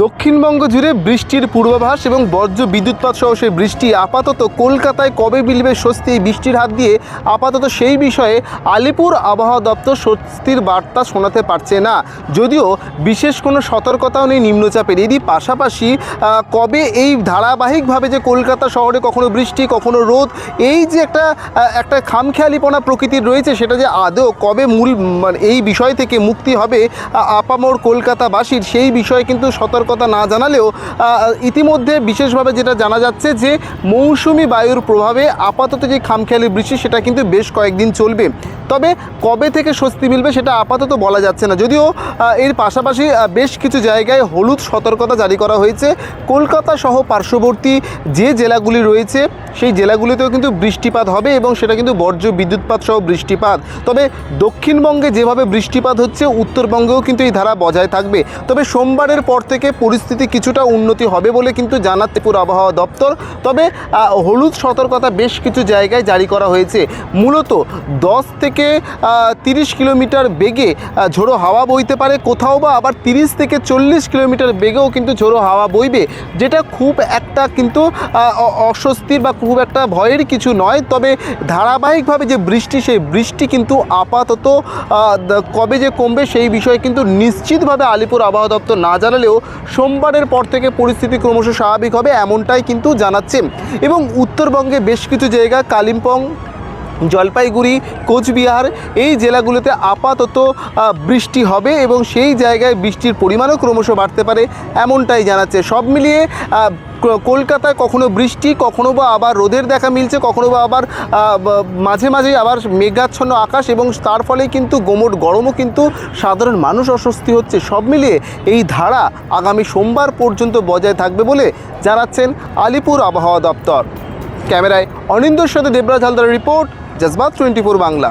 দক্ষিণবঙ্গ জুড়ে বৃষ্টির পূর্বাভাস এবং বজ্র বিদ্যুৎপাত সহ সেই বৃষ্টি আপাতত কলকাতায় কবে মিলবে স্বস্তি এই বৃষ্টির হাত দিয়ে আপাতত সেই বিষয়ে আলিপুর আবহাওয়া দপ্তর স্বস্তির বার্তা শোনাতে পারছে না। যদিও বিশেষ কোনো সতর্কতাও নেই নিম্নচাপের। এরই পাশাপাশি কবে এই ধারাবাহিকভাবে যে কলকাতা শহরে কখনো বৃষ্টি কখনো রোদ, এই যে একটা খামখেয়ালিপনা প্রকৃতির রয়েছে, সেটা যে আদৌ কবে এই বিষয় থেকে মুক্তি হবে আপামর কলকাতাবাসীর, সেই বিষয়ে কিন্তু সতর্কতা না জানালেও ইতিমধ্যে বিশেষভাবে যেটা জানা যাচ্ছে যে মৌসুমি বায়ুর প্রভাবে আপাতত যে খামখেয়ালি বৃষ্টি সেটা কিন্তু বেশ কয়েকদিন চলবে। তবে কবে থেকে স্বস্তি মিলবে সেটা আপাতত বলা যাচ্ছে না। যদিও এর পাশাপাশি বেশ কিছু জায়গায় হলুদ সতর্কতা জারি করা হয়েছে। কলকাতা সহ পার্শ্ববর্তী যে জেলাগুলি রয়েছে সেই জেলাগুলিতেও কিন্তু বৃষ্টিপাত হবে এবং সেটা কিন্তু বজ্র বিদ্যুৎপাত সহ বৃষ্টিপাত। তবে দক্ষিণবঙ্গে যেভাবে বৃষ্টিপাত হচ্ছে উত্তরবঙ্গেও কিন্তু এই ধারা বজায় থাকবে। তবে সোমবারের পর থেকে পরিস্থিতি কিছুটা উন্নতি হবে বলে কিন্তু জানাচ্ছে পুরো আবহাওয়া দপ্তর। তবে হলুদ সতর্কতা বেশ কিছু জায়গায় জারি করা হয়েছে। মূলত 10 থেকে 30 কিলোমিটার বেগে ঝোড়ো হাওয়া বইতে পারে, কোথাও বা আবার 30 থেকে 40 কিলোমিটার বেগেও কিন্তু ঝোড়ো হাওয়া বইবে, যেটা খুব একটা কিন্তু অস্বস্তির বা খুব একটা ভয়ের কিছু নয়। তবে ধারাবাহিকভাবে যে বৃষ্টি, সেই বৃষ্টি কিন্তু আপাতত কবে যে কমবে সেই বিষয়ে কিন্তু নিশ্চিতভাবে আলিপুর আবহাওয়া দপ্তর না জানালেও সোমবারের পর থেকে পরিস্থিতি ক্রমশ স্বাভাবিক হবে এমনটাই কিন্তু জানাচ্ছে। এবং উত্তরবঙ্গে বেশ কিছু জায়গা কালিম্পং, জলপাইগুড়ি, কোচবিহার এই জেলাগুলোতে আপাতত বৃষ্টি হবে এবং সেই জায়গায় বৃষ্টির পরিমাণও ক্রমশ বাড়তে পারে এমনটাই জানাচ্ছে। সব মিলিয়ে কলকাতায় কখনো বৃষ্টি, কখনো বা আবার রোদের দেখা মিলছে, কখনো বা আবার মাঝে মাঝে আবার মেঘাচ্ছন্ন আকাশ, এবং তার ফলে কিন্তু গোমট গরমও কিন্তু সাধারণ মানুষ অস্বস্তি হচ্ছে। সব মিলিয়ে এই ধারা আগামী সোমবার পর্যন্ত বজায় থাকবে বলে জানাচ্ছেন আলিপুর আবহাওয়া দপ্তর। ক্যামেরায় অনিন্দর সাথে দেবরাজ হালদারের রিপোর্ট, জজবাত 24 বাংলা।